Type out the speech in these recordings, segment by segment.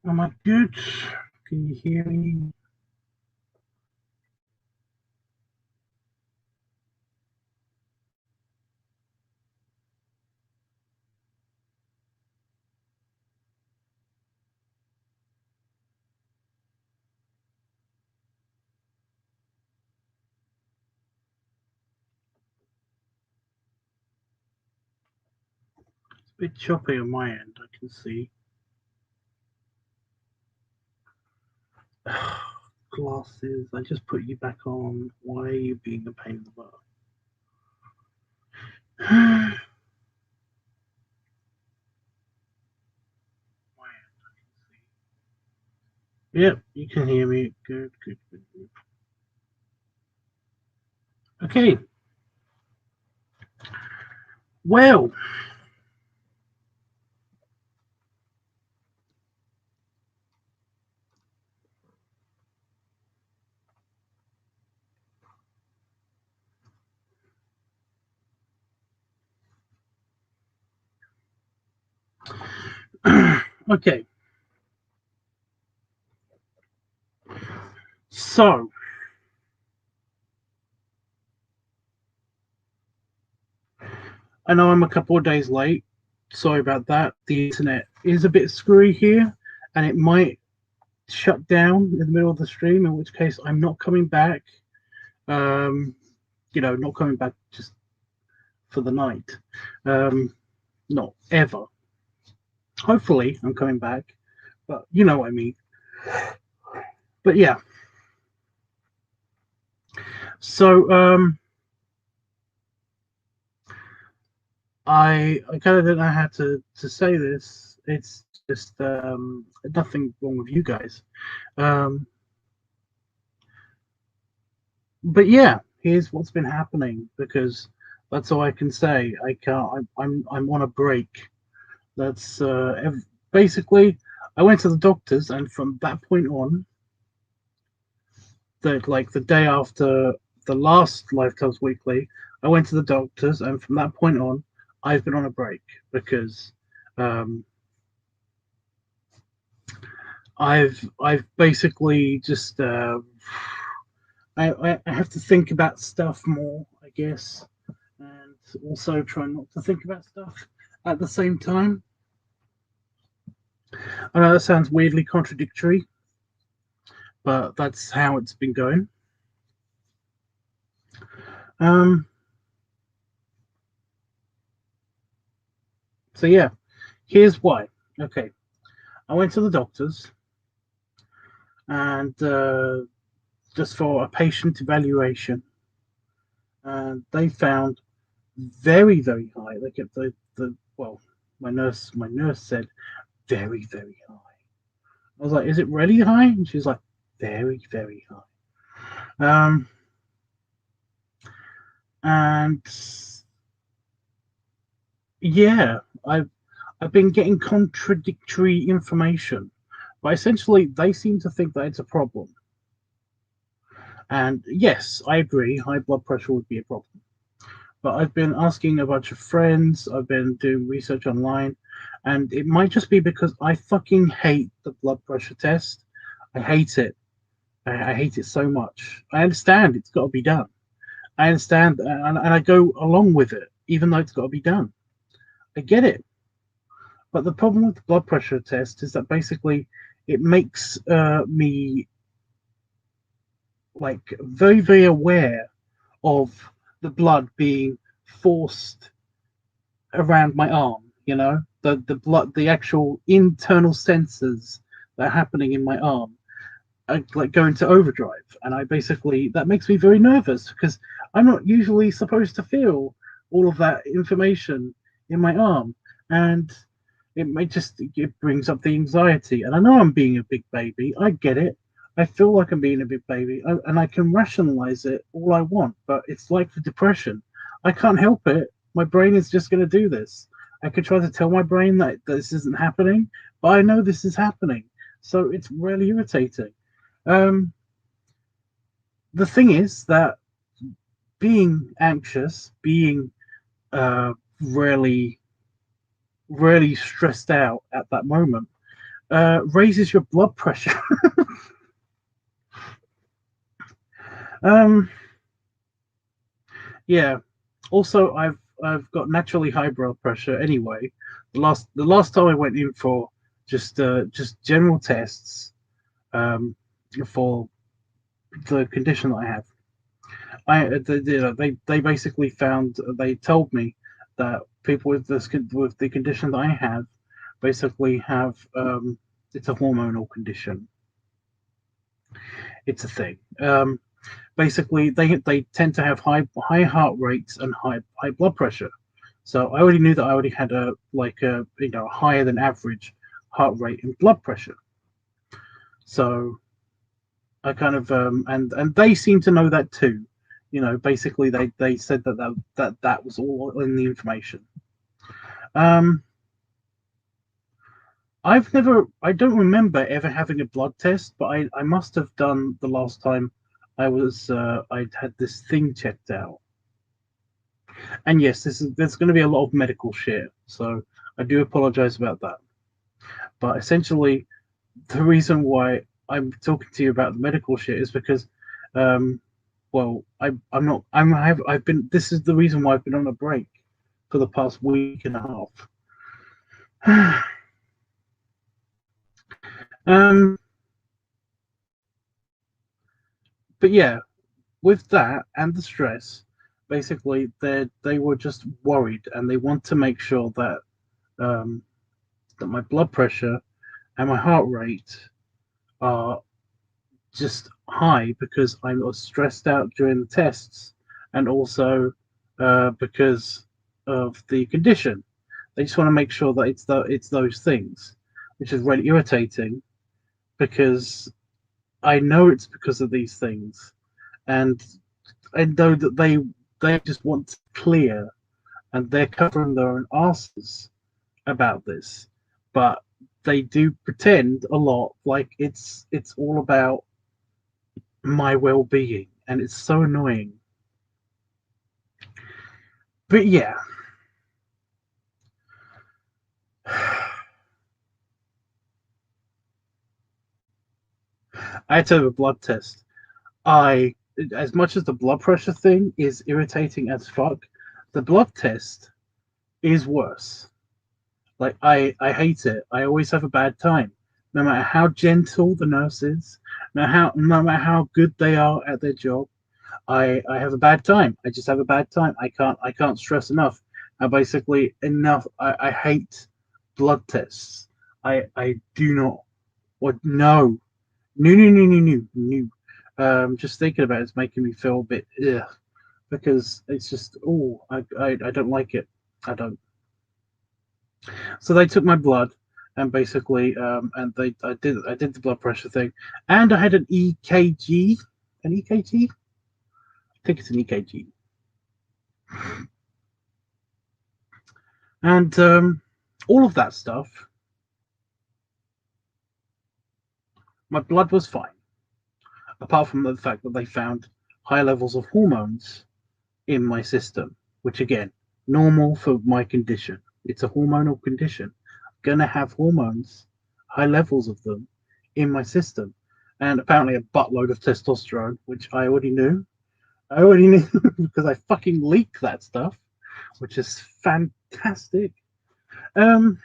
Am I good? Can you hear me? It's a bit choppy on my end, I can see. Glasses, I just put you back on. Why are you being a pain in the butt? Yep, you can hear me. Good, good, good, good. Okay. Well, okay. So, I know I'm a couple of days late. Sorry about that. The internet is a bit screwy here, and it might shut down in the middle of the stream, in which case I'm not coming back. Not coming back just for the night. Not ever. Hopefully, I'm coming back, but you know what I mean. But yeah. So I kind of don't know how to say this. It's just nothing wrong with you guys. But yeah, here's what's been happening because that's all I can say. I can't. I'm on a break. That's basically. I went to the doctors, and from that point on, the day after the last LiveTUBBs Weekly, I went to the doctors, and from that point on, I've been on a break because I've basically just I have to think about stuff more, I guess, and also try not to think about stuff at the same time. I know that sounds weirdly contradictory, but that's how it's been going. Um, so yeah, here's why. Okay, I went to the doctors and just for a patient evaluation, and they found very very high. Like at the well, my nurse said very very high. I was like, is it really high? And she's like, very very high. And yeah, I've been getting contradictory information, but essentially they seem to think that it's a problem. And yes, I agree, high blood pressure would be a problem. But I've been asking a bunch of friends, I've been doing research online, and it might just be because I fucking hate the blood pressure test. I hate it. I hate it so much. I understand it's got to be done. I understand, and I go along with it, even though it's got to be done. I get it. But the problem with the blood pressure test is that basically it makes me like very, very aware of the blood being forced around my arm. You know, the blood, the actual internal sensors that are happening in my arm, like go into overdrive, and I basically that makes me very nervous because I'm not usually supposed to feel all of that information in my arm, and it brings up the anxiety. And I know I'm being a big baby. I get it. I feel like I'm being a big baby, and I can rationalize it all I want. But it's like the depression. I can't help it. My brain is just going to do this. I could try to tell my brain that this isn't happening, but I know this is happening. So it's really irritating. Um, the thing is that being anxious, being really, really stressed out at that moment, raises your blood pressure. um, yeah. Also, I've got naturally high blood pressure anyway. The last time I went in for just general tests for the condition that I have, they basically they told me that people with with the condition that I have basically have it's a hormonal condition. It's a thing. Basically, they tend to have high heart rates and high blood pressure. So I already knew that I already had a higher than average heart rate and blood pressure. So I kind of and they seem to know that too. Basically they said that was all in the information. Um, I don't remember ever having a blood test, but I must have done the last time I'd had this thing checked out. And yes, there's going to be a lot of medical shit, so I do apologize about that. But essentially, the reason why I'm talking to you about the medical shit is because, um, well, I'm not I've been this is the reason why I've been on a break for the past week and a half. um, but yeah, with that and the stress, basically they were just worried and they want to make sure um, that my blood pressure and my heart rate are just high because I was stressed out during the tests and also because of the condition. They just want to make sure that it's those things, which is really irritating because I know it's because of these things, and I know that they just want to clear, and they're covering their own asses about this, but they do pretend a lot like it's all about my well-being, and it's so annoying. But yeah, I had to have a blood test. I, as much as the blood pressure thing is irritating as fuck, the blood test is worse. Like I hate it. I always have a bad time, no matter how gentle the nurse is, no matter how good they are at their job. I have a bad time. I just have a bad time. I can't stress enough. Basically enough. I hate blood tests. I do not. What? No. No. No. No. No. No. No. Just thinking about it's making me feel a bit ugh, because it's just I don't like it. I don't. So they took my blood and basically and I did the blood pressure thing and I had an EKG. An EKG? I think it's an EKG. And all of that stuff, my blood was fine, apart from the fact that they found high levels of hormones in my system, which again, normal for my condition. It's a hormonal condition. I'm gonna have hormones, high levels of them, in my system, and apparently a buttload of testosterone, which I already knew. I already knew because I fucking leak that stuff, which is fantastic. Um,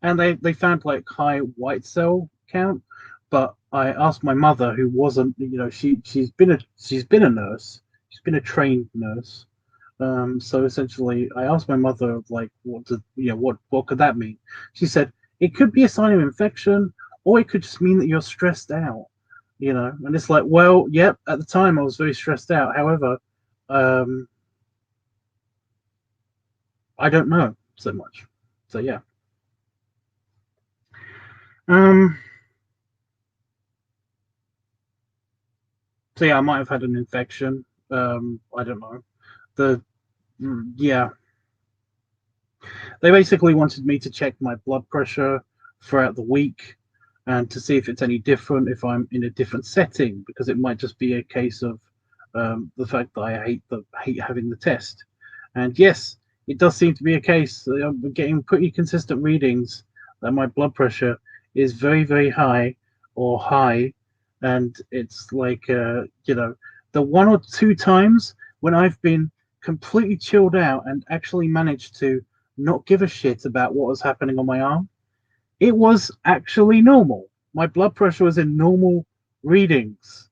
and they found like high white cell count, but I asked my mother, who wasn't, she's been a nurse, she's been a trained nurse. So essentially, I asked my mother like, what could that mean? She said it could be a sign of infection, or it could just mean that you're stressed out. And it's like, well, yep. At the time, I was very stressed out. However, um, I don't know so much. So yeah. Um, so yeah, I might have had an infection. I don't know. The Yeah, they basically wanted me to check my blood pressure throughout the week and to see if it's any different if I'm in a different setting, because it might just be a case of the fact that I hate having the test. And yes, it does seem to be a case that I'm getting pretty consistent readings that my blood pressure is very, very high or high. And it's like, the one or two times when I've been completely chilled out and actually managed to not give a shit about what was happening on my arm, it was actually normal. My blood pressure was in normal readings.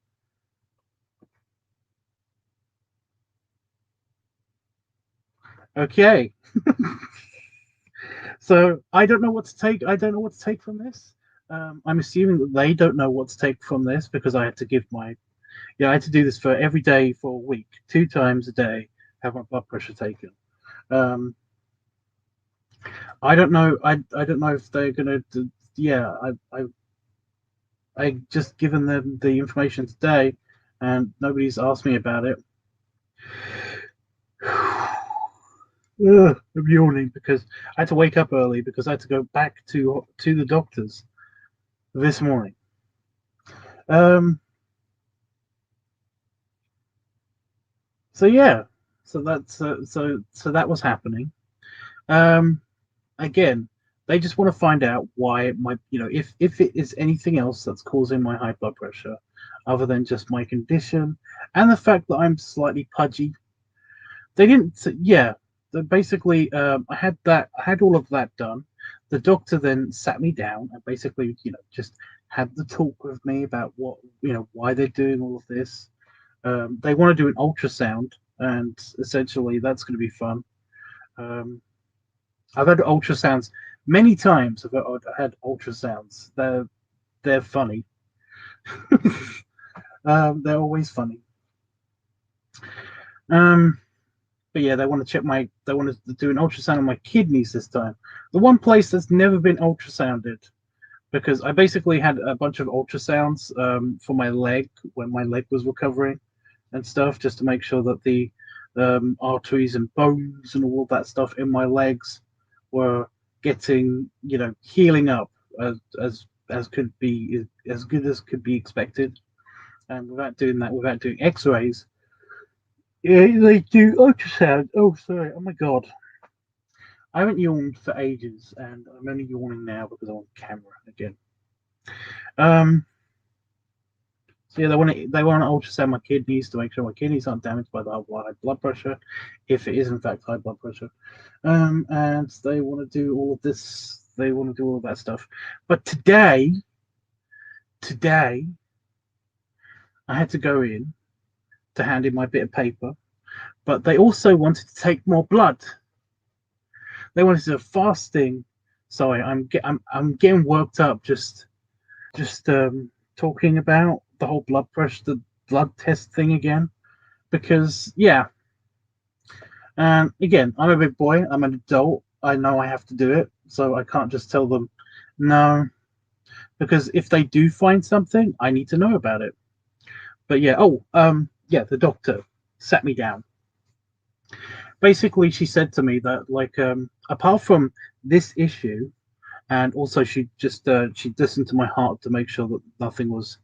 Okay. So I don't know what to take. I don't know what to take from this. I'm assuming that they don't know what to take from this because I had to give my I had to do this for every day for a week, 2 times a day, have my blood pressure taken. Um, I don't know. I don't know if they're gonna. Yeah, I just given them the information today, and nobody's asked me about it. I'm yawning because I had to wake up early because I had to go back to the doctors this morning. Um, so yeah, so that's so that was happening. Um, Again, they just want to find out why my if it is anything else that's causing my high blood pressure, other than just my condition and the fact that I'm slightly pudgy. They didn't. Yeah, basically, I had all of that done. The doctor then sat me down and basically, just had the talk with me about what why they're doing all of this. They want to do an ultrasound, and essentially that's going to be fun. Um, I've had ultrasounds many times. I've had ultrasounds. They're funny. They're always funny. Um, but yeah, they want to do an ultrasound on my kidneys this time. The one place that's never been ultrasounded because I basically had a bunch of ultrasounds for my leg when my leg was recovering and stuff, just to make sure that the arteries and bones and all of that stuff in my legs were getting, healing up as could be as good as could be expected. And without doing that, without doing X-rays, yeah, they do ultrasound. Oh, sorry. Oh my god, I haven't yawned for ages, and I'm only yawning now because I'm on camera again. Um, So yeah, they want to ultrasound my kidneys to make sure my kidneys aren't damaged by the high blood pressure, if it is in fact high blood pressure. And they want to do all of this. They want to do all of that stuff. But today, I had to go in to hand in my bit of paper. But they also wanted to take more blood. They wanted to do fasting. Sorry, I'm getting worked up just talking about the whole blood pressure, the blood test thing again. Because yeah, and again, I'm a big boy. I'm an adult. I know I have to do it, so I can't just tell them no. Because if they do find something, I need to know about it. But yeah, yeah, the doctor sat me down. Basically, she said to me that apart from this issue, and also she listened to my heart to make sure that nothing was,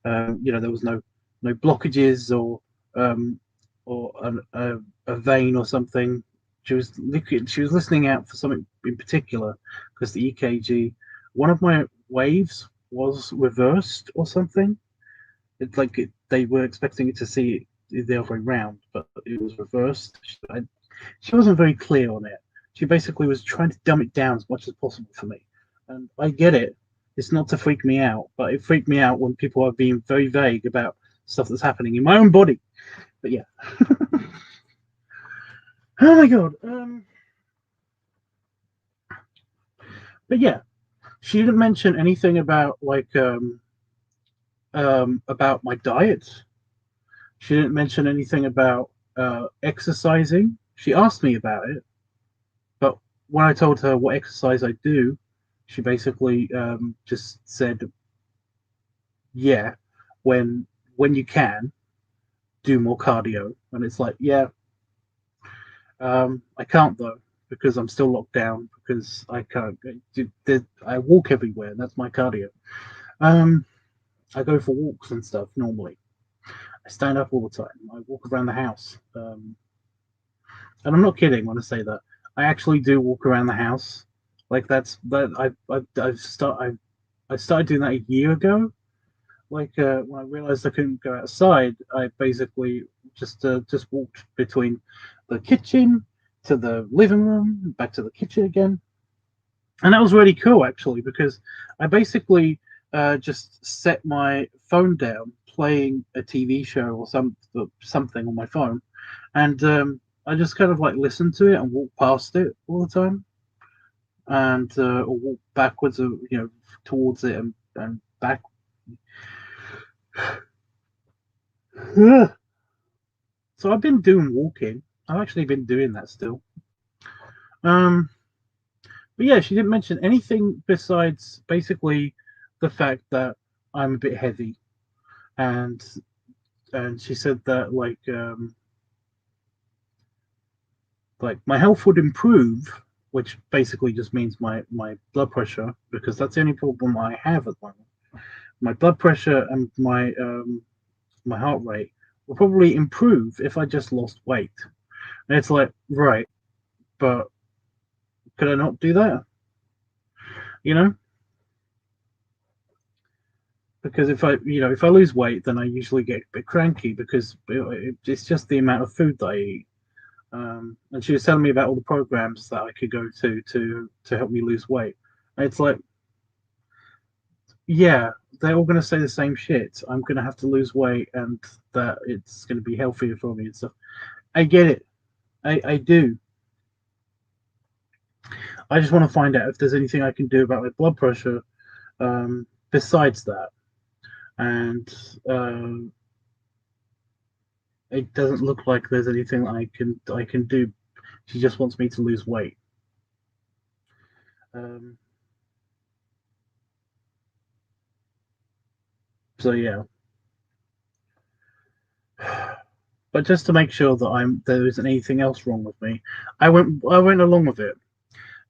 there was no blockages um, or a vein or something. She was listening out for something in particular because the EKG, one of my waves was reversed or something. They were expecting it to see it the other way round, but it was reversed. She wasn't very clear on it. She basically was trying to dumb it down as much as possible for me, and I get it. It's not to freak me out, but it freaked me out when people are being very vague about stuff that's happening in my own body. But yeah. Oh my god. But yeah, she didn't mention anything about about my diet. She didn't mention anything about exercising. She asked me about it, but when I told her what exercise I do, she basically just said, "Yeah, when you can, do more cardio." And it's like, yeah, I can't though because I'm still locked down because I can't. I walk everywhere. And that's my cardio. Um, I go for walks and stuff normally. I stand up all the time. I walk around the house. And I'm not kidding when I say that. I actually do walk around the house. Like that's that I started doing that a year ago. Like when I realized I couldn't go outside, I basically just walked between the kitchen to the living room, back to the kitchen again, and that was really cool actually because I basically just set my phone down, playing a TV show or something on my phone, and I just kind of like listened to it and walked past it all the time, and or walk backwards, towards it and back. So I've been doing walking. I've actually been doing that still. Um, but yeah, she didn't mention anything besides basically the fact that I'm a bit heavy, and she said that like my health would improve, which basically just means my blood pressure, because that's the only problem I have at the moment. My blood pressure and my heart rate will probably improve if I just lost weight. And it's like, right, but could I not do that? You know, because if I lose weight, then I usually get a bit cranky because it's just the amount of food that I eat. And she was telling me about all the programs that I could go to help me lose weight. And it's like, yeah, they're all going to say the same shit. I'm going to have to lose weight, and that it's going to be healthier for me and stuff. I get it. I do. I just want to find out if there's anything I can do about my blood pressure besides that. And it doesn't look like there's anything I can do. She just wants me to lose weight. Um, so yeah, but just to make sure that there isn't anything else wrong with me, I went along with it.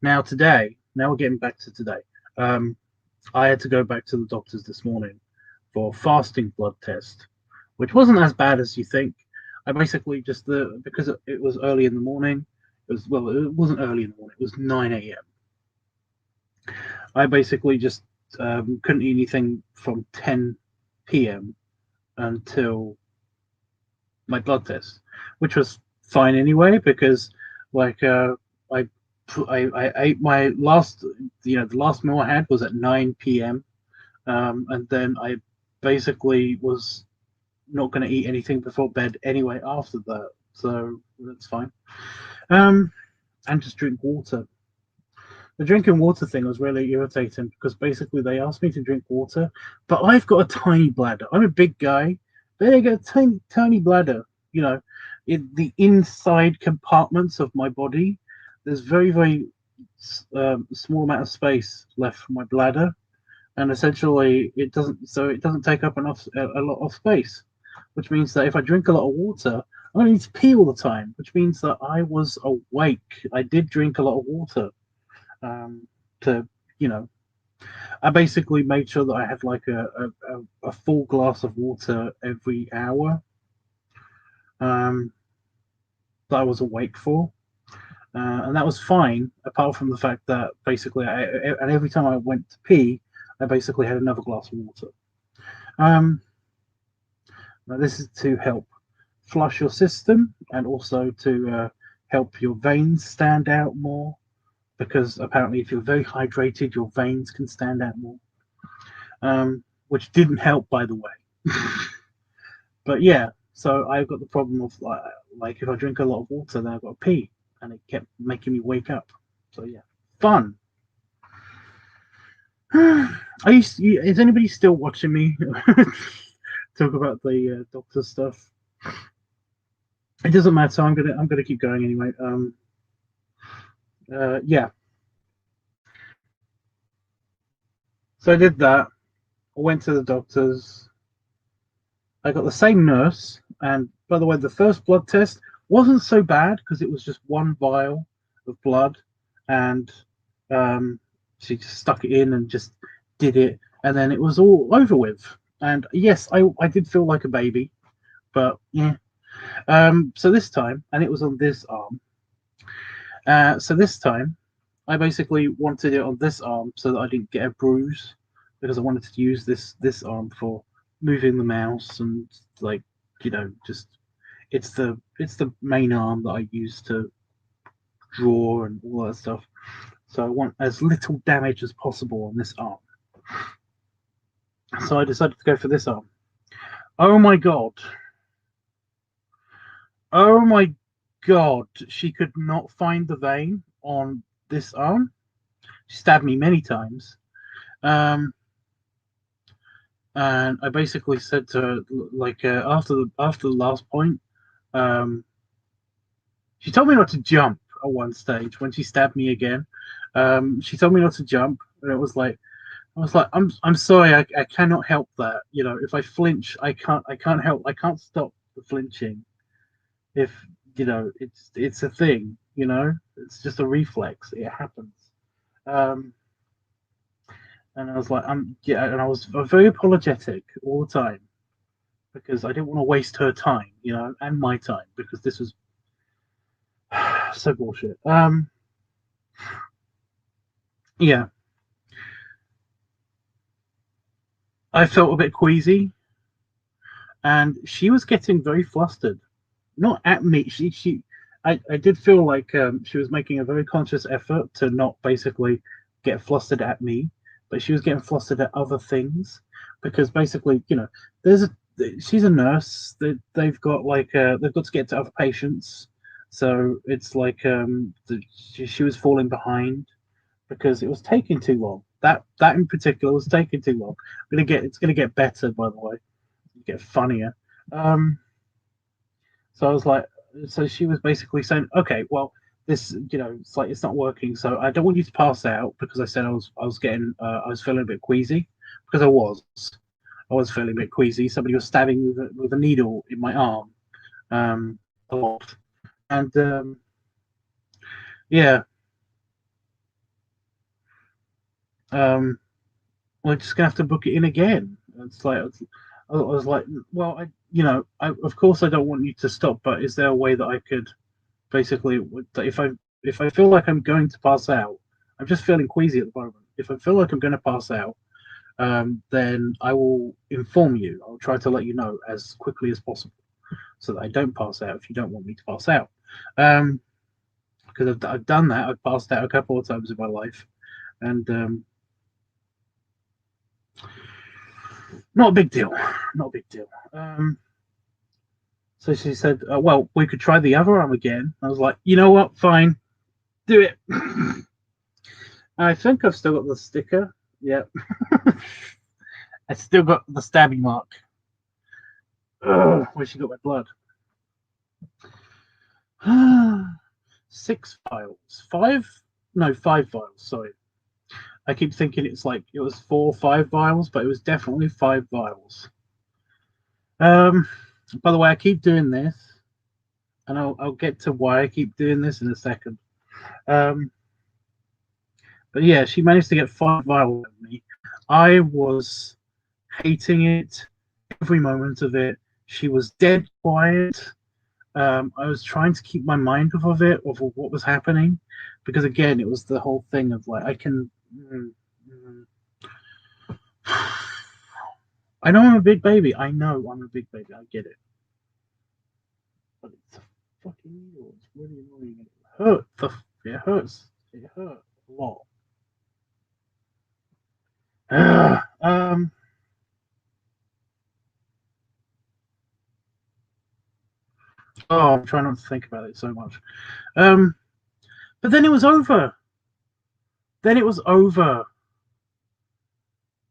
Now we're getting back to today. Um, I had to go back to the doctors this morning for fasting blood test, which wasn't as bad as you think. I basically just because it was early in the morning. It wasn't early in the morning. It was 9 a.m. I basically just couldn't eat anything from 10 p.m. until my blood test, which was fine anyway because like I I ate my last the last meal I had was at 9 p.m. And then I basically was not going to eat anything before bed anyway after that, so that's fine. Um, and just drink water. The drinking water thing was really irritating because basically they asked me to drink water, but I've got a tiny bladder. I'm a big guy, but I got a tiny bladder. You know, in the inside compartments of my body, there's very small amount of space left for my bladder, and essentially it doesn't take up a lot of space, which means that if I drink a lot of water, I need to pee all the time, which means that I was awake. I did drink a lot of water. To you know I basically made sure that I had like a full glass of water every hour um, that I was awake for, and that was fine apart from the fact that basically and every time I went to pee I basically had another glass of water. um, Now this is to help flush your system and also to help your veins stand out more, because apparently if you're very hydrated your veins can stand out more, which didn't help, by the way. But yeah, so I've got the problem of like if I drink a lot of water, then I've got to pee, and it kept making me wake up. So yeah, fun. Is anybody still watching me talk about the doctor stuff? It doesn't matter. I'm gonna keep going anyway. Yeah. So I did that. I went to the doctors. I got the same nurse, and by the way, the first blood test wasn't so bad because it was just one vial of blood, and she just stuck it in and just did it, and then it was all over with. And yes, I did feel like a baby, but yeah. So this time, and it was on this arm. So this time, I basically wanted it on this arm so that I didn't get a bruise, because I wanted to use this arm for moving the mouse and, like, just it's the main arm that I use to draw and all that stuff. So I want as little damage as possible on this arm. So I decided to go for this arm. Oh my god. Oh my god. She could not find the vein on this arm. She stabbed me many times. And I basically said to her, like, after the last point, she told me not to jump at one stage when she stabbed me again. She told me not to jump, and it was like, I was like, I'm sorry, I cannot help that. If I flinch, I can't help, I can't stop the flinching. If it's a thing. It's just a reflex. It happens. Um, and I was like, and I was very apologetic all the time because I didn't want to waste her time, and my time, because this was so bullshit. Yeah, I felt a bit queasy, and she was getting very flustered. Not at me. I did feel like she was making a very conscious effort to not basically get flustered at me, but she was getting flustered at other things, because basically, there's a she's a nurse. They've got they've got to get to other patients, so it's like she was falling behind because it was taking too long. That in particular was taking too long. It's gonna get better, by the way. Get funnier. Um, so I was like, so she was basically saying, okay, well, this, it's like it's not working. So I don't want you to pass out, because I said I was feeling a bit queasy, because I was feeling a bit queasy. Somebody was stabbing me with a needle in my arm, a lot, and yeah, um, we're just gonna have to book it in again. I was like, well, of course I don't want you to stop, but is there a way that I could basically, if I feel like I'm going to pass out, I'm just feeling queasy at the moment. If I feel like I'm going to pass out, then I will inform you. I'll try to let you know as quickly as possible, so that I don't pass out if you don't want me to pass out. Because I've done that. I've passed out a couple of times in my life, and not a big deal. Not a big deal. So she said, well, we could try the other arm again. I was like, you know what? Fine. Do it. I think I've still got the sticker. Yep. I still got the stabby mark. Where she got my blood. 6 vials. 5? No, 5 vials. Sorry. I keep thinking it was 4 or 5 vials, but it was definitely 5 vials. By the way, I keep doing this, and I'll get to why I keep doing this in a second. But yeah, she managed to get 5 vials of me. I was hating it, every moment of it. She was dead quiet. I was trying to keep my mind off of it, of what was happening, because again, it was the whole thing of like, I can. I know I'm a big baby. I know I'm a big baby. I get it. But it's a fucking needle. It's really annoying. It hurts. It hurts. It hurt a lot. Oh, I'm trying not to think about it so much. But then it was over. Then it was over.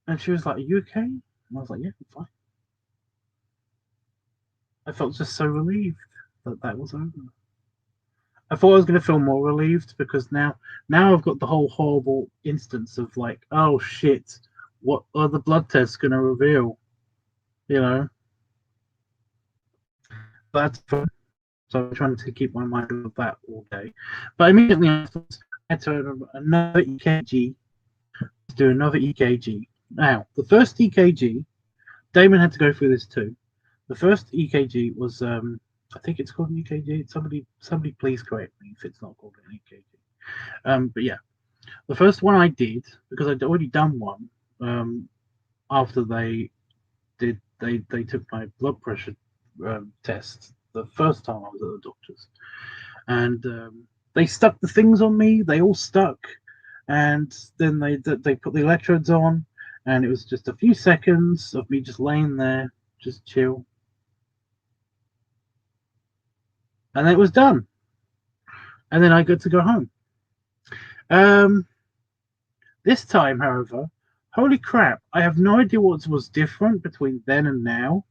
And she was like, "Are you okay?" And I was like, "Yeah, I'm fine." I felt just so relieved that was over. I thought I was going to feel more relieved, because now I've got the whole horrible instance of like, oh shit, what are the blood tests going to reveal? You know, that's fun. So I'm trying to keep my mind off that all day. But immediately afterwards, I had to have another EKG, to do another EKG. Now, the first EKG, Damon had to go through this too. The first EKG was I think it's called an EKG. Somebody please correct me if it's not called an EKG. But yeah, the first one I did, because I'd already done one, after they took my blood pressure test the first time I was at the doctor's, and they stuck the things on me. They all stuck, and then they put the electrodes on, and it was just a few seconds of me just laying there, just chill, and then it was done. And then I got to go home. Um, this time, however, holy crap! I have no idea what was different between then and now,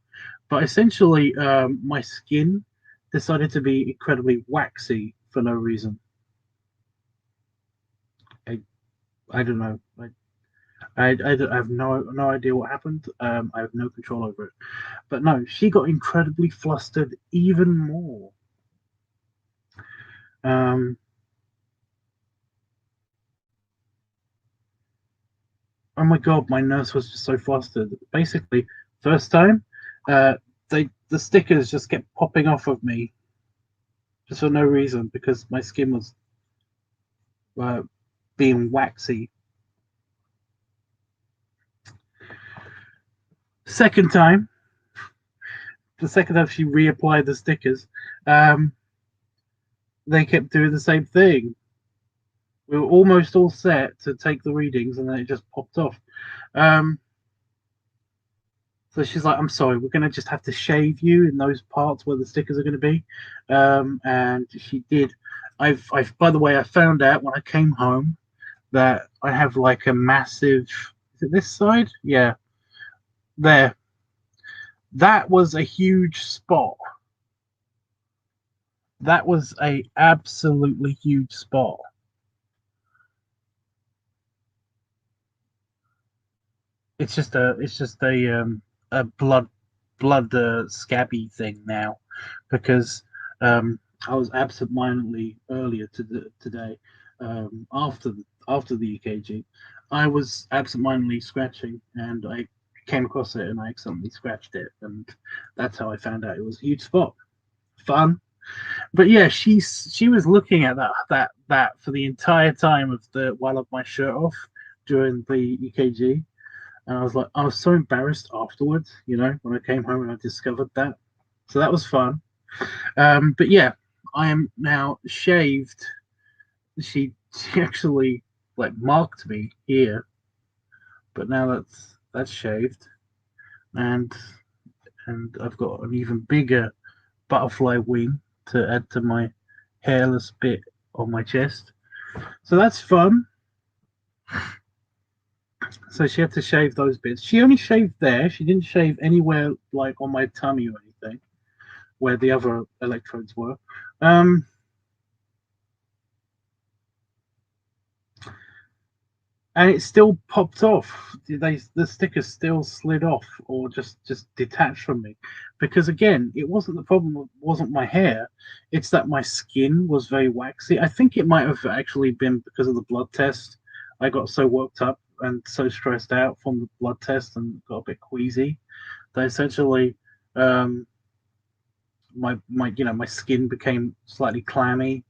but essentially, my skin decided to be incredibly waxy for no reason. I, I don't know. I have no idea what happened. I have no control over it. But no, she got incredibly flustered even more. Um, oh my god, my nurse was just so flustered. Basically, first time, the stickers just kept popping off of me just for no reason because my skin was uh, being waxy. Second time, the second time she reapplied the stickers, um, they kept doing the same thing. We were almost all set to take the readings, and then it just popped off. Um, so she's like, "I'm sorry, we're gonna just have to shave you in those parts where the stickers are gonna be," and she did. By the way, I found out when I came home that I have like a massive. Is it this side? Yeah, there. That was a huge spot. That was a absolutely huge spot. It's just a blood scabby thing now because I was absent-mindedly earlier today after the EKG. I was absent-mindedly scratching and I came across it and I accidentally scratched it, and that's how I found out it was a huge spot. Fun. But yeah, she was looking at that for the entire time of the while of my shirt off during the EKG, and I was so embarrassed afterwards, when I came home and I discovered that. So that was fun. But yeah, I am now shaved. She actually like marked me here, but now that's shaved, and I've got an even bigger butterfly wing to add to my hairless bit on my chest. So that's fun. So she had to shave those bits. She only shaved there. She didn't shave anywhere like on my tummy or anything where the other electrodes were. Um, and it still popped off. The sticker still slid off or just detached from me, because again, it wasn't the problem. It wasn't my hair. It's that my skin was very waxy. I think it might have actually been because of the blood test. I got so worked up and so stressed out from the blood test and got a bit queasy that essentially um, my skin became slightly clammy,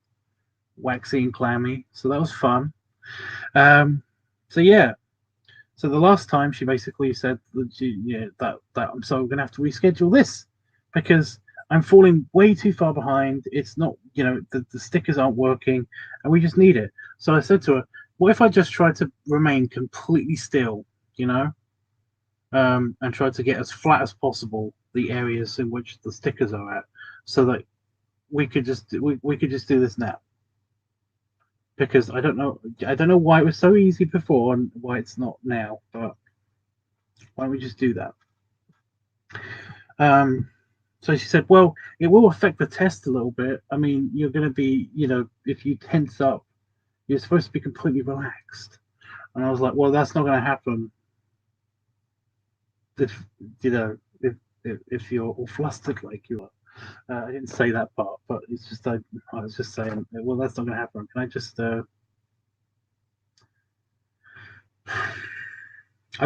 waxy and clammy. So that was fun. Um, so yeah, so the last time she basically said that that I'm so going to have to reschedule this because I'm falling way too far behind. It's not, the stickers aren't working and we just need it. So I said to her, what if I just try to remain completely still, you know, and try to get as flat as possible the areas in which the stickers are at, so that we could just do this now, because I don't know why it was so easy before and why it's not now, but why don't we just do that? Um, so she said, well, it will affect the test a little bit. I mean, you're going to be, if you tense up, you're supposed to be completely relaxed. And I was like, well, that's not going to happen if, if you're all flustered like you are. I didn't say that part, but it's just I was just saying, well, that's not going to happen. Can I just I'll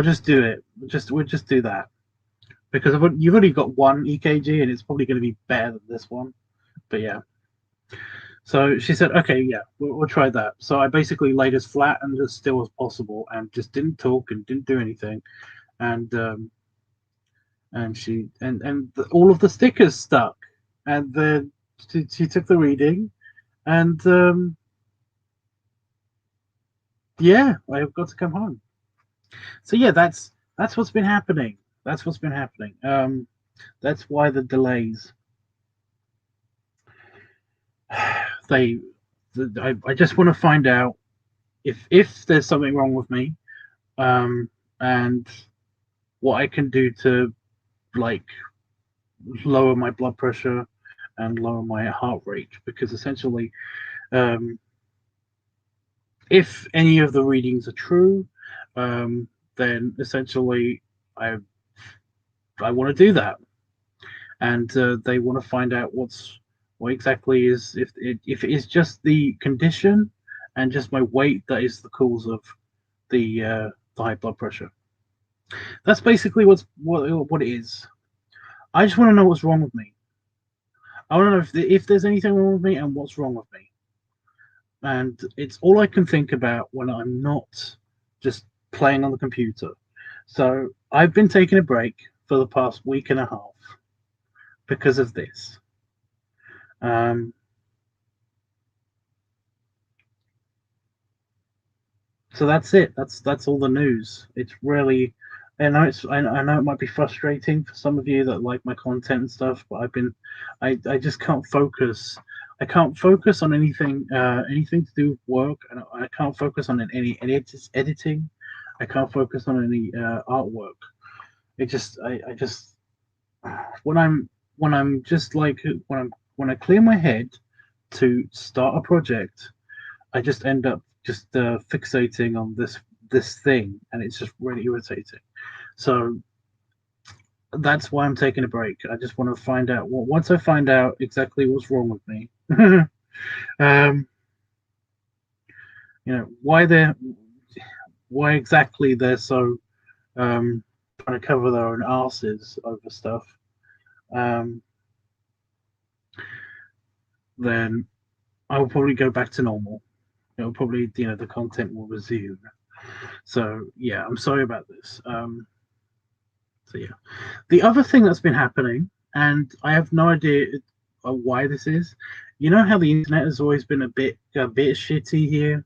just do it. We'll just do that. because you've already got one EKG, and it's probably going to be better than this one. But yeah. So she said, okay, yeah, we'll try that. So I basically laid as flat and as still as possible, and just didn't talk and didn't do anything. And she all of the stickers stuck, and then she took the reading, and yeah, I've got to come home. So yeah, that's what's been happening. That's what's been happening. That's why the delays. They, I just want to find out if there's something wrong with me, and what I can do to like lower my blood pressure and lower my heart rate, because essentially, um, if any of the readings are true, then essentially I I want to do that, and they want to find out what exactly is, if it is just the condition and just my weight that is the cause of the high blood pressure. That's basically what it is. I just want to know what's wrong with me. I want to know if there's anything wrong with me and what's wrong with me. And it's all I can think about when I'm not just playing on the computer. So I've been taking a break for the past week and a half because of this. Um, so that's it. That's all the news. It's really, I know it might be frustrating for some of you that like my content and stuff, but I just can't focus. I can't focus on anything to do with work, and I can't focus on any editing. I can't focus on any artwork. It just I just when I'm just like when I clear my head to start a project, I just end up just fixating on this thing, and it's just really irritating. So that's why I'm taking a break. I just want to find out once I find out exactly what's wrong with me. um, why exactly they're so trying to cover their own asses over stuff. Um, then I will probably go back to normal. It'll probably, the content will resume. So yeah, I'm sorry about this. So yeah, the other thing that's been happening, and I have no idea why this is. You know how the internet has always been a bit shitty here.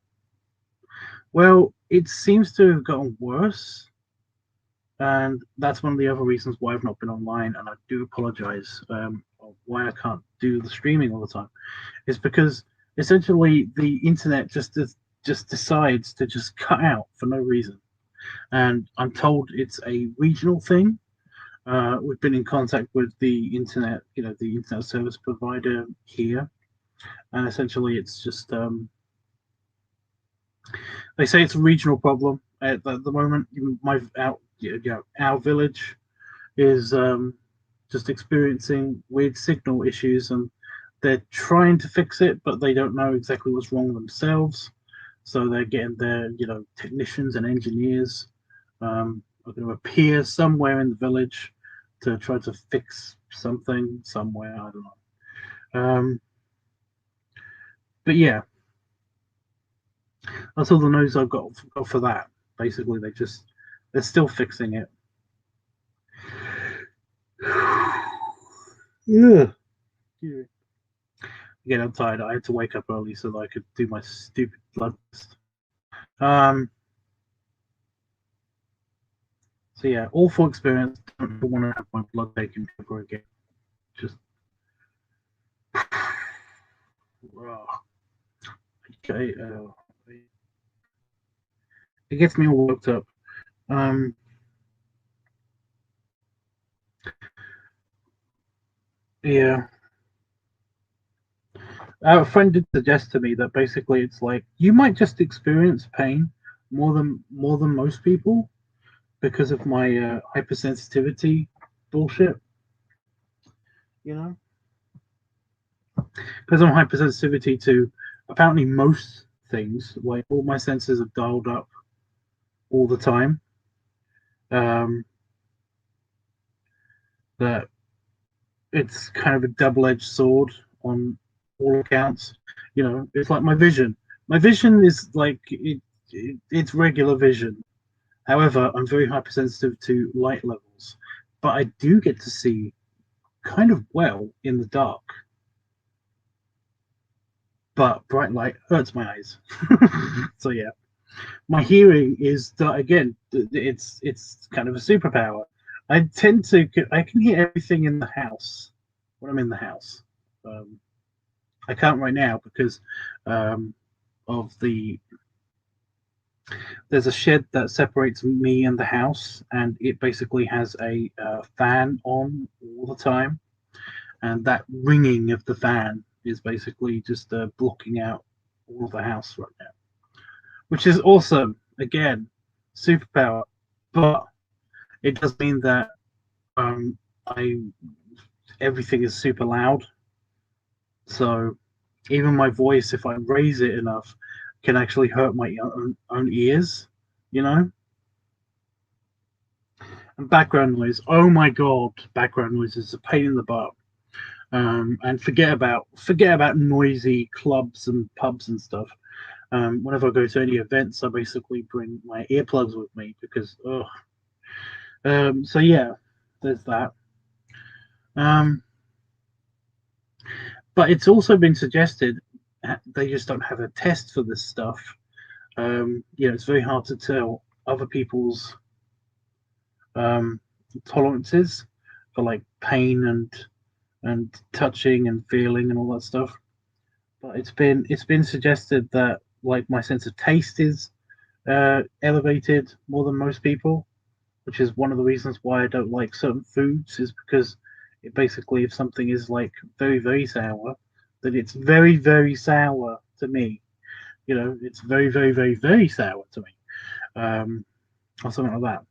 Well, it seems to have gotten worse, and that's one of the other reasons why I've not been online. And I do apologize. Why I can't do the streaming all the time is because essentially the internet just decides to just cut out for no reason. And I'm told it's a regional thing. We've been in contact with the internet, the internet service provider here, and essentially it's just they say it's a regional problem at the moment. Our village is just experiencing weird signal issues, and they're trying to fix it, but they don't know exactly what's wrong themselves. So they're getting their technicians and engineers are going to appear somewhere in the village to try to fix something somewhere. I don't know. But yeah, that's all the news I've got for that. Basically, they're still fixing it. Yeah. Again, I'm tired. I had to wake up early so that I could do my stupid blood test. So yeah, awful experience. Don't want to have my blood taken ever again. Just okay. It gets me all worked up. Yeah. A friend did suggest to me that basically it's like you might just experience pain more than most people because of my hypersensitivity bullshit. You know, because I'm hypersensitivity to apparently most things. Like all my senses are dialed up all the time. Um, that it's kind of a double-edged sword on all accounts. You know, it's like my vision. My vision is like it's regular vision. However, I'm very hypersensitive to light levels, but I do get to see kind of well in the dark. But bright light hurts my eyes. So yeah, my hearing is again. It's kind of a superpower. I can hear everything in the house when I'm in the house. Um, I can't right now because um, of there's a shed that separates me and the house, and it basically has a fan on all the time, and that ringing of the fan is basically just blocking out all of the house right now, which is awesome. Again, superpower, but it does mean that I everything is super loud. So even my voice, if I raise it enough, can actually hurt my own ears. You know. And background noise. Oh my god, background noise is a pain in the butt. And forget about noisy clubs and pubs and stuff. Whenever I go to any events, I basically bring my earplugs with me because, ugh. So yeah, there's that. Um, but it's also been suggested they just don't have a test for this stuff. You know, it's very hard to tell other people's um, tolerances for like pain and touching and feeling and all that stuff. But it's been suggested that like my sense of taste is elevated more than most people, which is one of the reasons why I don't like certain foods. Is because it basically, if something is like very sour, then it's very sour to me. You know, it's very sour to me, or something like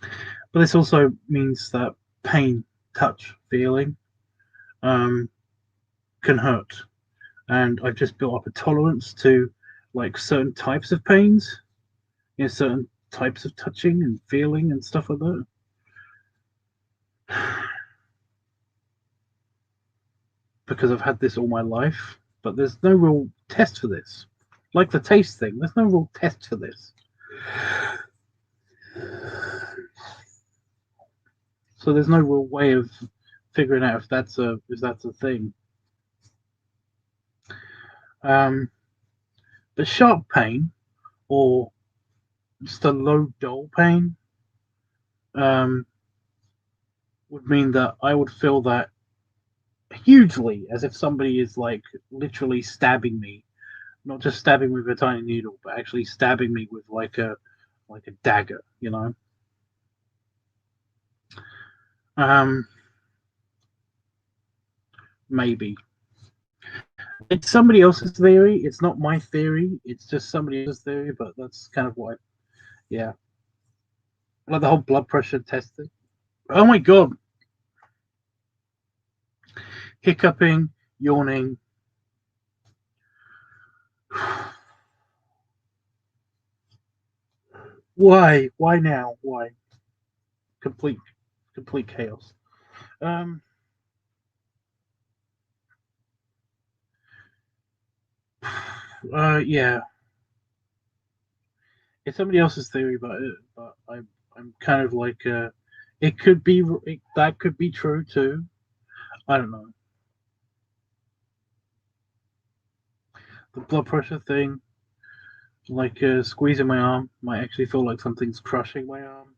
that. But this also means that pain, touch, feeling um, can hurt, and I've just built up a tolerance to like certain types of pains, you know, certain types of touching and feeling and stuff like that. Because I've had this all my life, but there's no real test for this. Like the taste thing, there's no real test for this. So there's no real way of figuring out if that's a thing. Um, but sharp pain or just a low dull pain um, would mean that I would feel that hugely, as if somebody is like literally stabbing me, not just stabbing me with a tiny needle, but actually stabbing me with like a dagger, you know. Um, Maybe it's somebody else's theory. It's not my theory. It's just somebody else's theory. But that's kind of what, yeah, like the whole blood pressure testing. Oh my god, hiccuping, yawning. Why? Why now? Why? Complete, complete chaos. Um, yeah, it's somebody else's theory, but I'm kind of like, it could be that could be true too. I don't know. The blood pressure thing, like squeezing my arm, might actually feel like something's crushing my arm,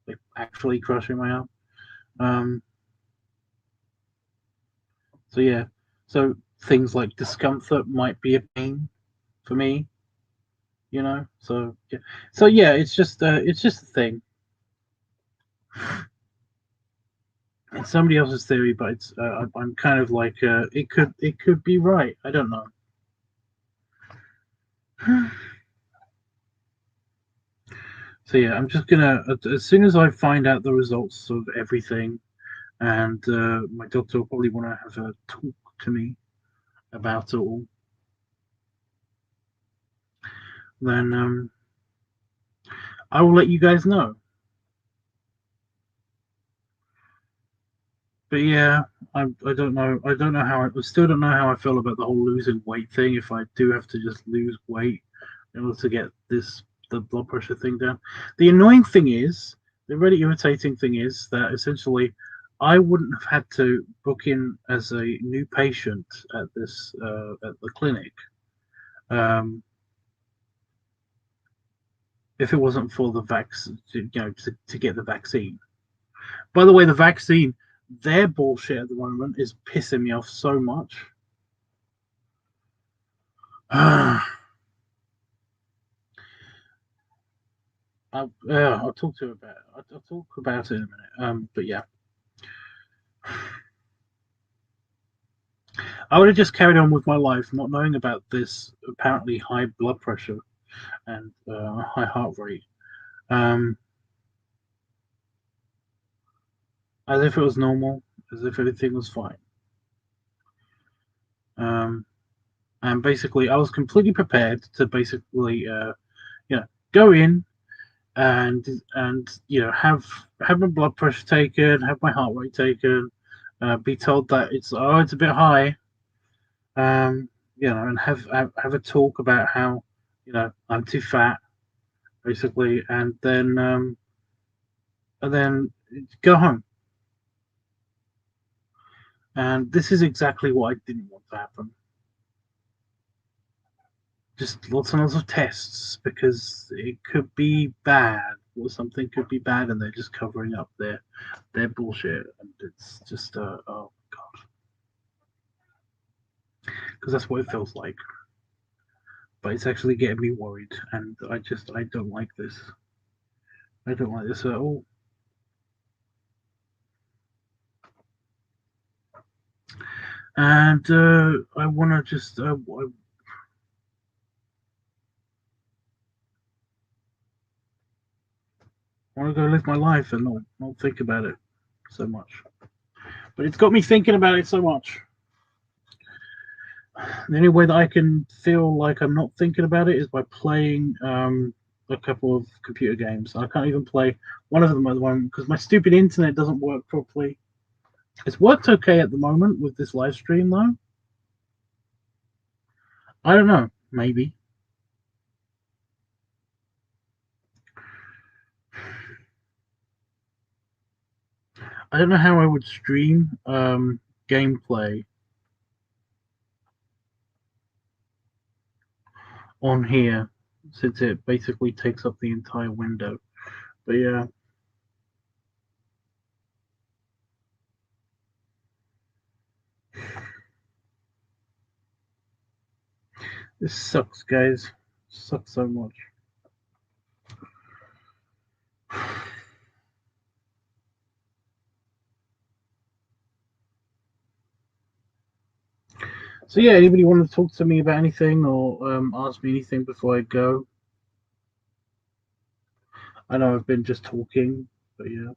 like actually crushing my arm. Um, so yeah, so things like discomfort might be a pain for me, you know. So yeah, it's just a thing. It's somebody else's theory, but I'm kind of like it could be right. I don't know. So yeah, I'm just gonna as soon as I find out the results of everything, and my doctor will probably want to have a talk to me about it all. Then I will let you guys know. but yeah, I don't know. I don't know how I still don't know how I feel about the whole losing weight thing. If I do have to just lose weight in order to get the blood pressure thing down. The annoying thing is, the really irritating thing is that essentially, I wouldn't have had to book in as a new patient at this at the clinic um, if it wasn't for the vaccine, to get the vaccine. By the way, the vaccine, their bullshit at the moment is pissing me off so much. I'll talk to you about. I'll talk about it in a minute. But yeah, I would have just carried on with my life, not knowing about this apparently high blood pressure and high heart rate, um, as if it was normal, as if everything was fine. Um, and basically, I was completely prepared to basically, go in and have my blood pressure taken, have my heart rate taken, be told that it's a bit high, and have a talk about how I'm too fat, basically, and then go home. And this is exactly what I didn't want to happen. Just lots and lots of tests because it could be bad, or something could be bad, and they're just covering up their bullshit, and it's just oh god, because that's what it feels like. But it's actually getting me worried, and I don't like this. I don't like this at all. And I want to just I want to go live my life and not think about it so much. But it's got me thinking about it so much. The only way that I can feel like I'm not thinking about it is by playing a couple of computer games. I can't even play one of them at the moment because my stupid internet doesn't work properly. It's worked okay at the moment with this live stream though. I don't know, maybe. I don't know how I would stream gameplay on here since it basically takes up the entire window. But yeah. This sucks, guys. Sucks so much. So yeah, anybody want to talk to me about anything or ask me anything before I go? I know I've been just talking, but yeah.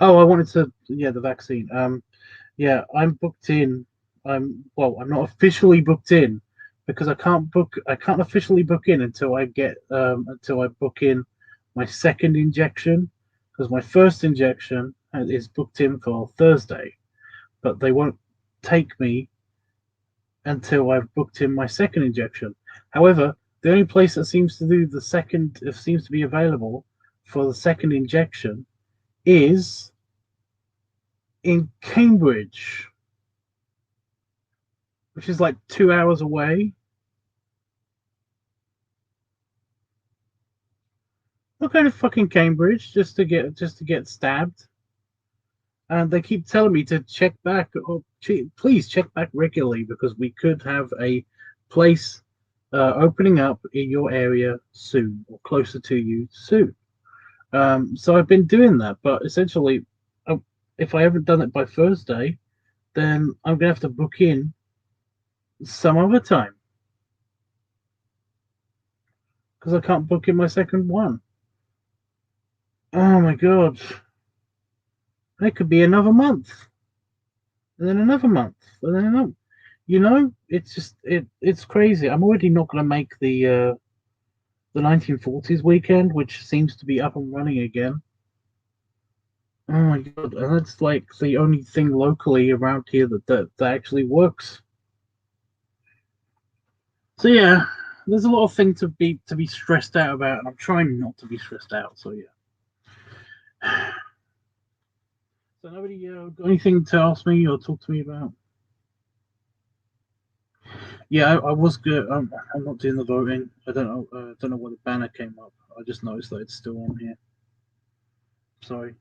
Oh, I wanted to, yeah, the vaccine. Yeah, I'm booked in. I'm not officially booked in because I can't officially book in until I book in my second injection because my first injection is booked in for Thursday, but they won't take me until I've booked in my second injection. However, the only place that seems to be available for the second injection is in Cambridge, which is like 2 hours away. I'm going to fucking Cambridge just to get stabbed, and they keep telling me to check back. Or please check back regularly because we could have a place opening up in your area soon or closer to you soon. So I've been doing that, but essentially, uh, if I haven't done it by Thursday, then I'm gonna have to book in some other time because I can't book in my second one. Oh my god, it could be another month, and then another month, and then another. It's just it's crazy. I'm already not gonna make the 1940s weekend, which seems to be up and running again. Oh my god, and that's like the only thing locally around here that actually works. So yeah, there's a lot of things to be stressed out about, and I'm trying not to be stressed out. So yeah. So nobody got anything to ask me or talk to me about? Yeah, I was good. I'm not doing the voting. I don't know. Don't know why the banner came up. I just noticed that it's still on here. Sorry.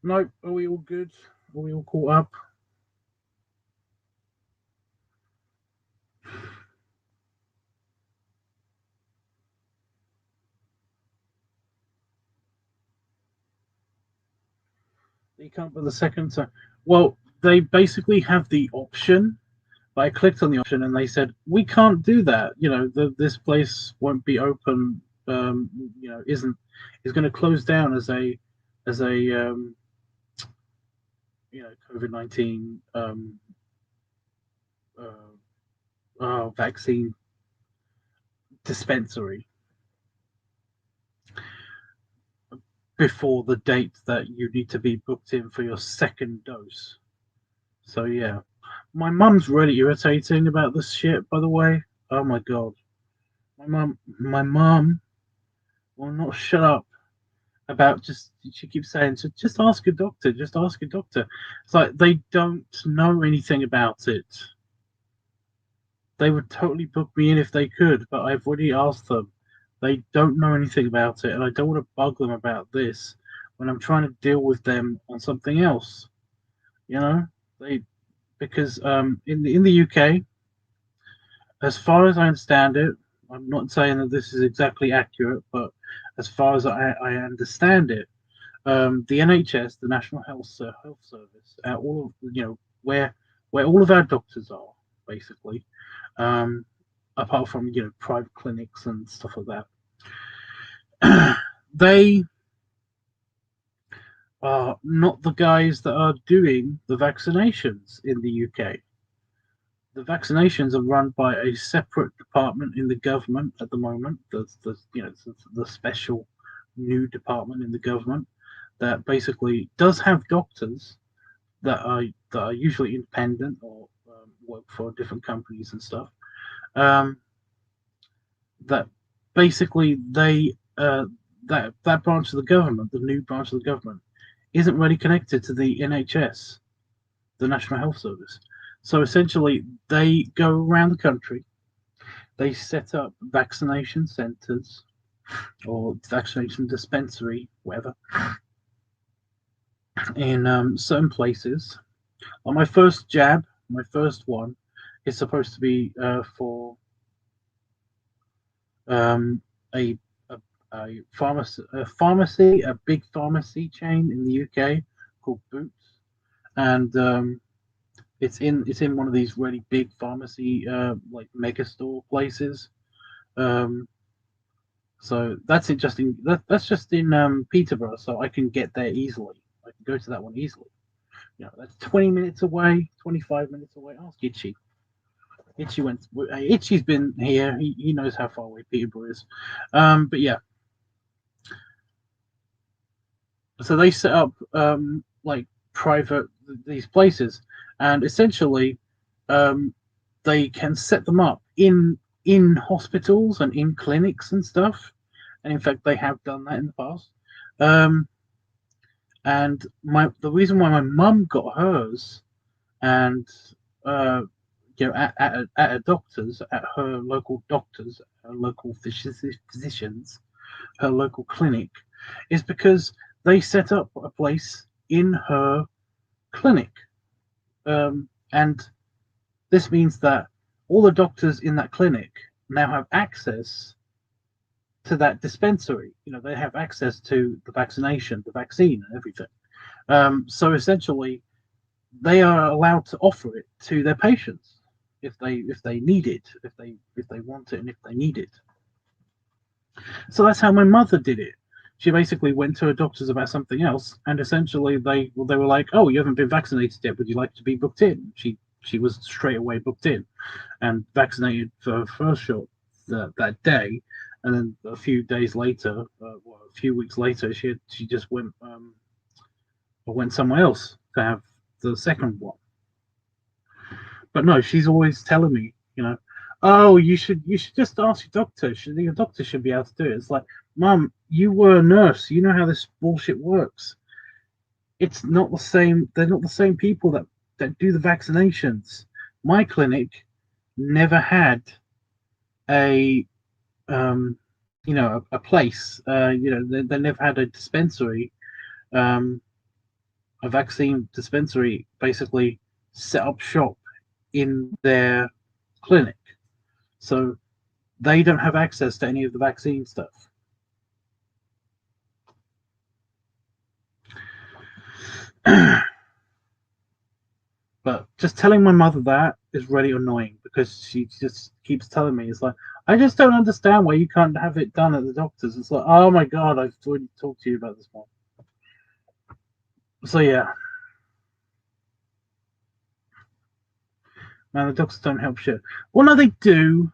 Nope. Are we all good? Are we all caught up? You can't put the second time. Well, they basically have the option, but I clicked on the option and they said we can't do that. This place won't be open. Isn't is going to close down as a COVID-19 vaccine dispensary before the date that you need to be booked in for your second dose. So yeah, my mum's really irritating about this shit. By the way, oh my god, my mum will not shut up about just. She keeps saying, so just ask a doctor, just ask a doctor. It's like they don't know anything about it. They would totally book me in if they could, but I've already asked them. They don't know anything about it, and I don't want to bug them about this when I'm trying to deal with them on something else. You know, they because in the UK, as far as I understand it, I'm not saying that this is exactly accurate, but as far as I understand it, the NHS, the National Health Service, all of where all of our doctors are, basically, um, apart from private clinics and stuff like that, they are not the guys that are doing the vaccinations in the UK. The vaccinations are run by a separate department in the government at the moment. The special new department in the government that basically does have doctors that are usually independent or work for different companies and stuff. Um, that basically that branch of the government, the new branch of the government, isn't really connected to the NHS, the National Health Service. So essentially, they go around the country. They set up vaccination centres or vaccination dispensary, whatever, in certain places. On my first jab, my first one, is supposed to be for um, a, a a big pharmacy chain in the UK called Boots, and it's in one of these really big pharmacy like mega store places. Um, so that's interesting. That's just in Peterborough, so I can get there easily. I can go to that one easily. That's 20 minutes away, 25 minutes away. Ask Itchy. Itchy's been here. He knows how far away Peterborough is. But yeah, so they set up like private these places, and essentially um, they can set them up in hospitals and in clinics and stuff. And in fact, they have done that in the past. Um, and the reason why my mum got hers and uh, at a doctor's, at her local doctor's, her local physicians, her local clinic, is because they set up a place in her clinic. And this means that all the doctors in that clinic now have access to that dispensary. They have access to the vaccination, the vaccine, and everything. So essentially, they are allowed to offer it to their patients. if they need it, if they want it, and if they need it. So that's how my mother did it. She basically went to her doctors about something else, and essentially they were like, "Oh, you haven't been vaccinated yet. Would you like to be booked in?" She was straight away booked in, and vaccinated for her first shot that day, and then a few days later, a few weeks later, she just went somewhere else to have the second one. But no, she's always telling me, oh, you should just ask your doctor. Your doctor should be able to do it. It's like, Mum, you were a nurse. You know how this bullshit works. It's not the same. They're not the same people that do the vaccinations. My clinic never had a a place. They never had a dispensary, um, a vaccine dispensary, basically set up shop in their clinic. So they don't have access to any of the vaccine stuff. But just telling my mother that is really annoying because she just keeps telling me, it's like, I just don't understand why you can't have it done at the doctor's. It's like, oh my God, I've already talked to you about this one. So yeah, man, the doctors don't help shit. Well, no, they do,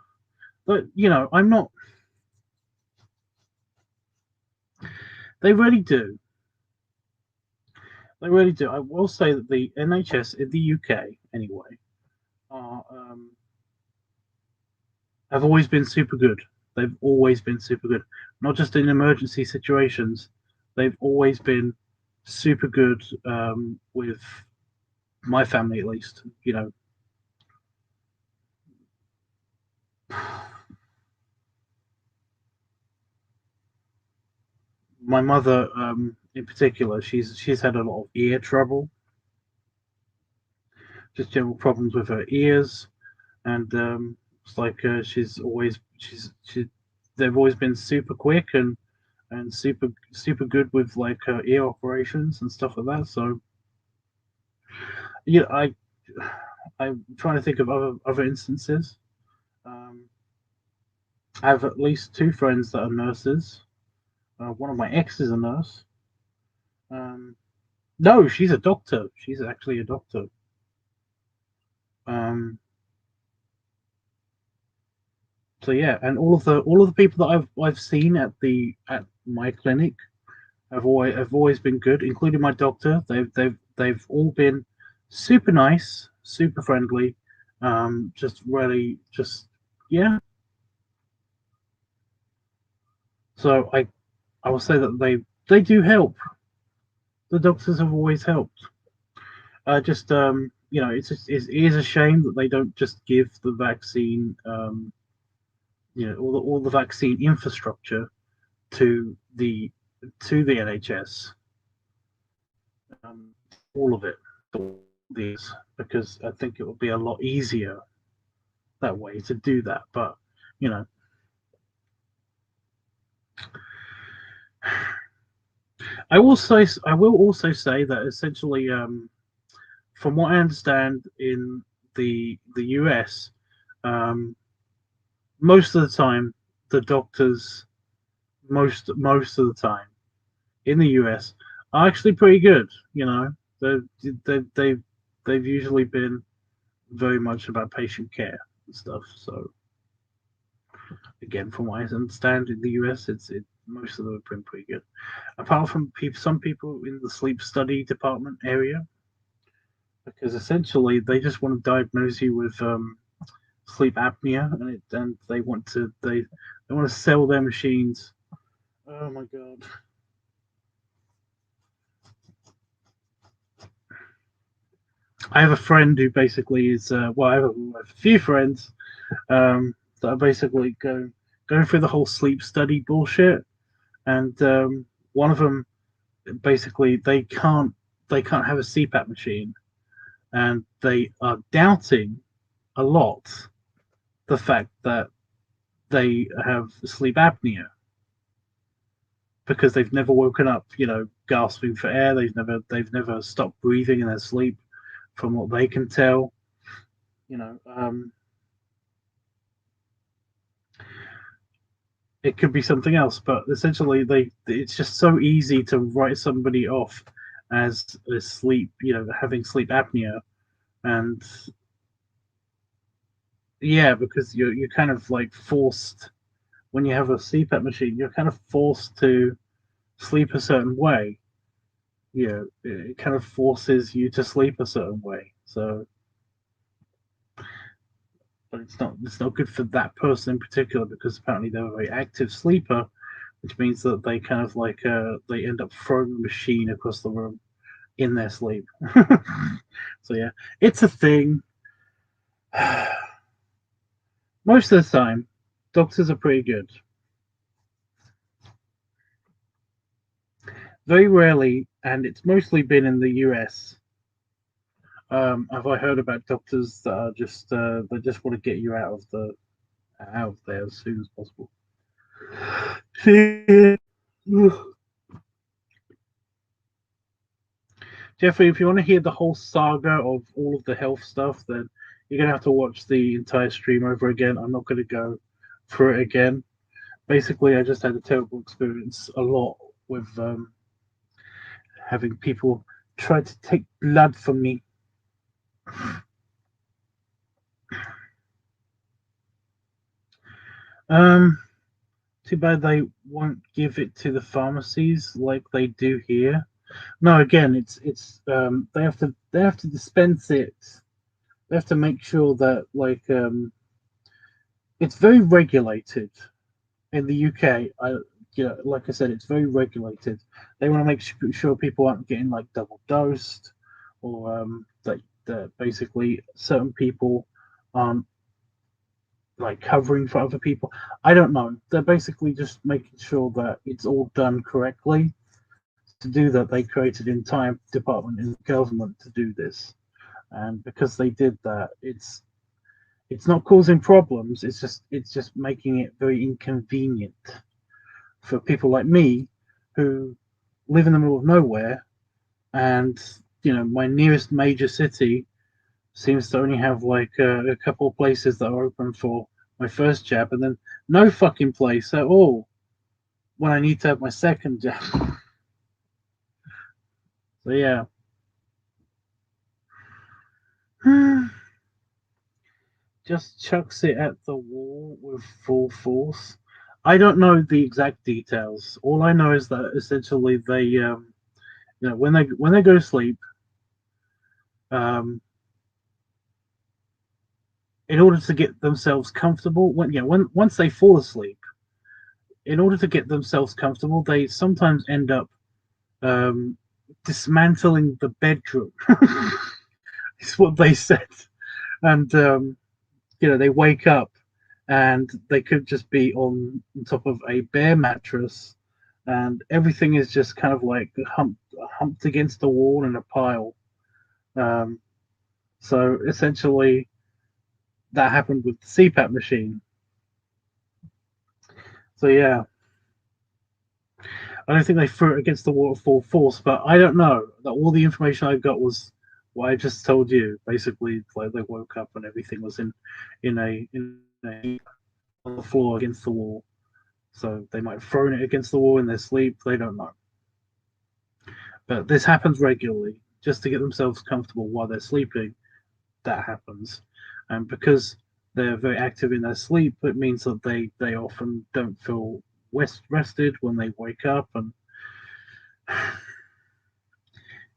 but I'm not. They really do. They really do. I will say that the NHS in the UK, anyway, are have always been super good. They've always been super good, not just in emergency situations. They've always been super good with my family, at least. My mother, in particular, she's had a lot of ear trouble, just general problems with her ears, and it's like she's they've always been super quick and super good with like ear operations and stuff like that. So yeah, I'm trying to think of other instances. Um, I have at least two friends that are nurses. One of my ex is a nurse. Um, no, she's a doctor. She's actually a doctor. Um, so yeah, and all of the people that I've seen at my clinic have always been good, including my doctor. They've all been super nice, super friendly. Just really, just yeah. So I will say that they do help. The doctors have always helped. Just it is a shame that they don't just give the vaccine, all the vaccine infrastructure to the NHS, um, all of it, these, because I think it would be a lot easier that way to do that. But you know, I will also say that essentially, from what I understand in the US, um, most of the time, the doctors, most of the time in the US, are actually pretty good. They've they've usually been very much about patient care and stuff. So again, from what I understand in the US, most of them have been pretty good. Apart from some people in the sleep study department area, because essentially they just want to diagnose you with sleep apnea, and they want to sell their machines. Oh my god! I have a friend who basically is I have a few friends that are basically going through the whole sleep study bullshit, and one of them basically they can't have a CPAP machine, and they are doubting a lot the fact that they have sleep apnea because they've never woken up, gasping for air. They've never stopped breathing in their sleep, from what they can tell. you know, it could be something else, but essentially it's just so easy to write somebody off as asleep, having sleep apnea. And yeah, because you're kind of like forced when you have a CPAP machine, you're kind of forced to sleep a certain way. It kind of forces you to sleep a certain way. So, but it's not good for that person in particular because apparently they're a very active sleeper, which means that they kind of like they end up throwing the machine across the room in their sleep. So yeah, it's a thing. Most of the time, doctors are pretty good. Very rarely, and it's mostly been in the US. Have I heard about doctors that are just they just want to get you out of there as soon as possible? Jeffrey, if you want to hear the whole saga of all of the health stuff, then you're gonna have to watch the entire stream over again. I'm not gonna go through it again. Basically, I just had a terrible experience a lot with having people try to take blood from me. Um, Too bad they won't give it to the pharmacies like they do here. No, again, it's they have to dispense it. They have to make sure that it's very regulated in the UK. Like I said, it's very regulated. They want to make sure people aren't getting like double dosed, or that basically certain people aren't like covering for other people. I don't know. They're basically just making sure that it's all done correctly. To do that, they created an entire department in the government to do this, and because they did that, it's not causing problems. It's just making it very inconvenient for people like me who live in the middle of nowhere, and my nearest major city seems to only have like a couple of places that are open for my first jab, and then no fucking place at all when I need to have my second jab. So yeah. Just chucks it at the wall with full force. I don't know the exact details. All I know is that essentially they, when they go to sleep, um, in order to get themselves comfortable, when once they fall asleep, in order to get themselves comfortable, they sometimes end up um, dismantling the bedroom. Is what they said, and they wake up and they could just be on top of a bare mattress, and everything is just kind of like humped against the wall in a pile. Um, so essentially, that happened with the CPAP machine. So yeah, I don't think they threw it against the wall at full force, but I don't know. That all the information I got was what I just told you. Basically, like they woke up and everything was in a heap on the floor against the wall. So they might have thrown it against the wall in their sleep. They don't know. But this happens regularly, just to get themselves comfortable while they're sleeping. That happens, and because they're very active in their sleep, it means that they often don't feel rested when they wake up, and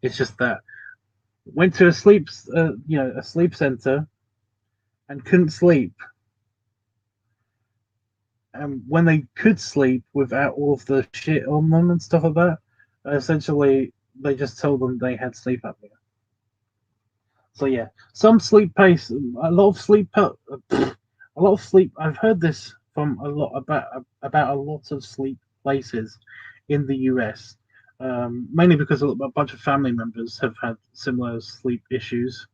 it's just that went to a sleep center and couldn't sleep, and when they could sleep without all of the shit on them and stuff like that, essentially they just told them they had sleep apnea. So yeah, some sleep pace, a lot of sleep, a lot of sleep. I've heard this from about a lot of sleep places in the US, mainly because a bunch of family members have had similar sleep issues.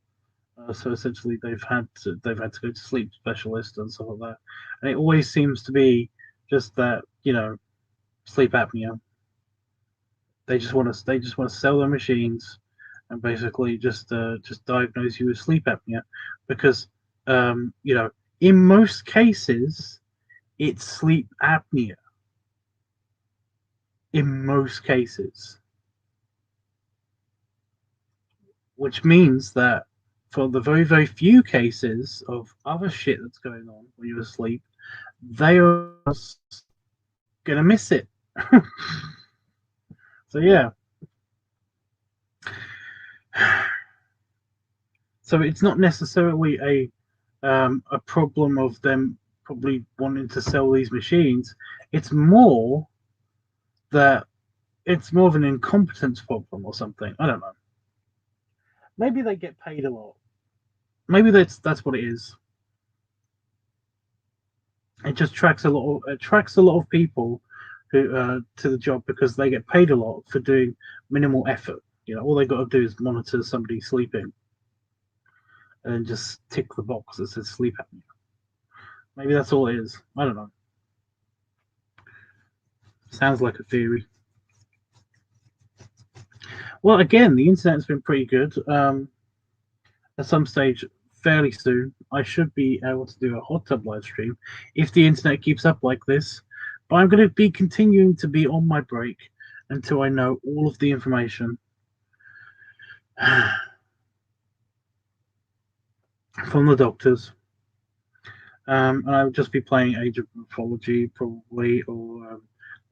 So essentially, they've had to go to sleep specialists and stuff like that, and it always seems to be just that sleep apnea. They just want to sell their machines and basically just diagnose you with sleep apnea because You know, in most cases, it's sleep apnea. In most cases, which means that for the very, very few cases of other shit that's going on when you're asleep, they are gonna miss it. So yeah, so it's not necessarily a problem of them probably wanting to sell these machines. It's more that it's more of an incompetence problem or something. I don't know. Maybe they get paid a lot. Maybe that's what it is. It just attracts a lot of people who to the job because they get paid a lot for doing minimal effort. You know, all they got to do is monitor somebody sleeping and just tick the box that says sleep apnea. Maybe that's all it is. I don't know. Sounds like a theory. Well, again, the internet's been pretty good. At some stage, fairly soon, I should be able to do a hot tub live stream if the internet keeps up like this. But I'm going to be continuing to be on my break until I know all of the information from the doctors. And I would just be playing Age of Mythology probably, or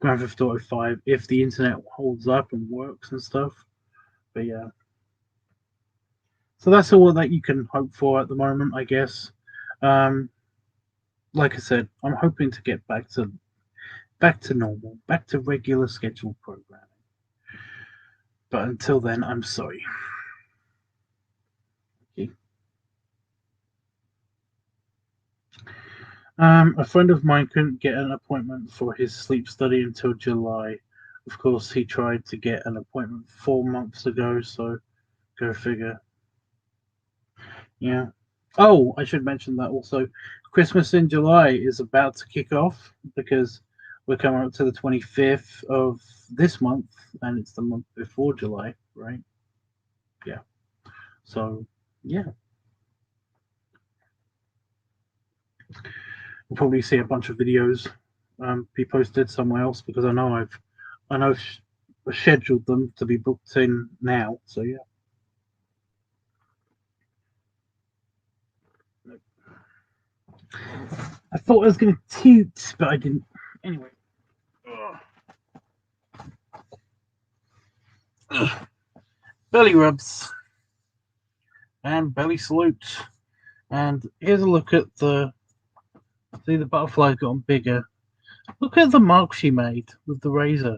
Grand Theft Auto 5 if the internet holds up and works and stuff. But yeah. So that's all that you can hope for at the moment, I guess. Um, like I said, I'm hoping to get back to normal, back to regular scheduled programming. But until then, I'm sorry. Okay. A friend of mine couldn't get an appointment for his sleep study until July. Of course, he tried to get an appointment 4 months ago, so go figure. Yeah. Oh, I should mention that also. Christmas in July is about to kick off because we're coming up to the 25th of this month, and it's the month before July, right? Yeah. So, yeah, we'll probably see a bunch of videos be posted somewhere else because I know I've scheduled them to be booked in now. So yeah. I thought I was going to toot, but I didn't. Anyway. Ugh. Belly rubs and belly salute. And here's a look at the. See, the butterfly's gotten bigger. Look at the mark she made with the razor.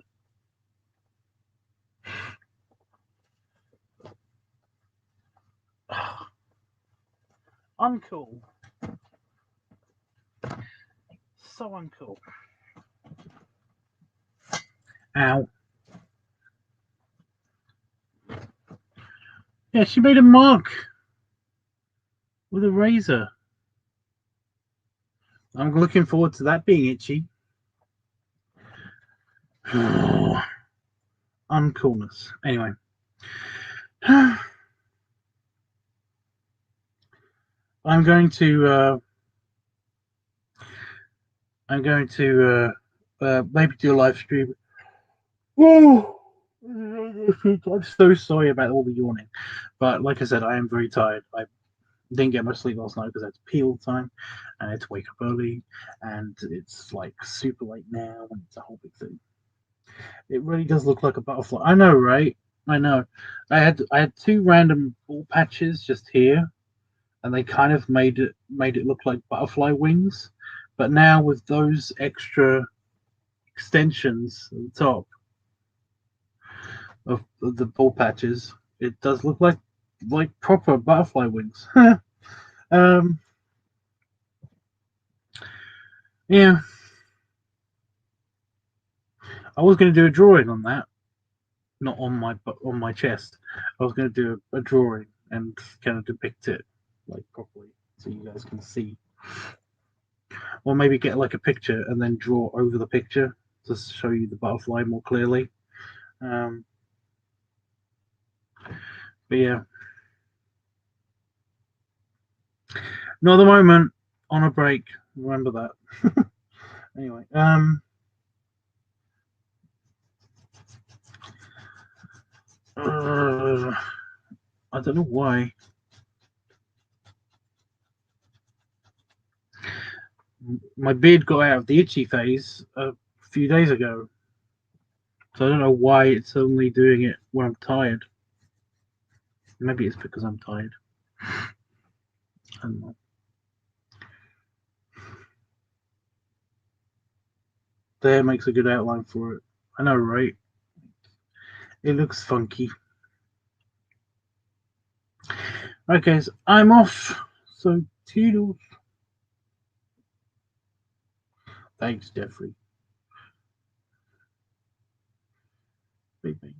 Uncool. So uncool. Ow. Yeah, she made a mark with a razor. I'm looking forward to that being itchy. Uncoolness. Anyway. I'm going to maybe do a live stream. Oh, I'm so sorry about all the yawning, but like I said, I am very tired. I didn't get much sleep last night because I had to pee all the time, and I had to wake up early, and it's like super late now, and it's a whole big thing. It really does look like a butterfly. I know, right? I know. I had two random ball patches just here, and they kind of made it look like butterfly wings. But now with those extra extensions at the top of the ball patches, it does look like proper butterfly wings. um, yeah, I was going to do a drawing on that, not on my chest. I was going to do a drawing and kind of depict it like properly, so you guys can see, or maybe get like a picture and then draw over the picture to show you the butterfly more clearly. Um, but yeah. Not at the moment. On a break. Remember that. Anyway, I don't know why. My beard got out of the itchy phase a few days ago, so I don't know why it's only doing it when I'm tired. Maybe it's because I'm tired. I don't know. The hair makes a good outline for it. I know, right? It looks funky. Okay, so I'm off. So toodles. Thanks, Jeffrey. Bye bye.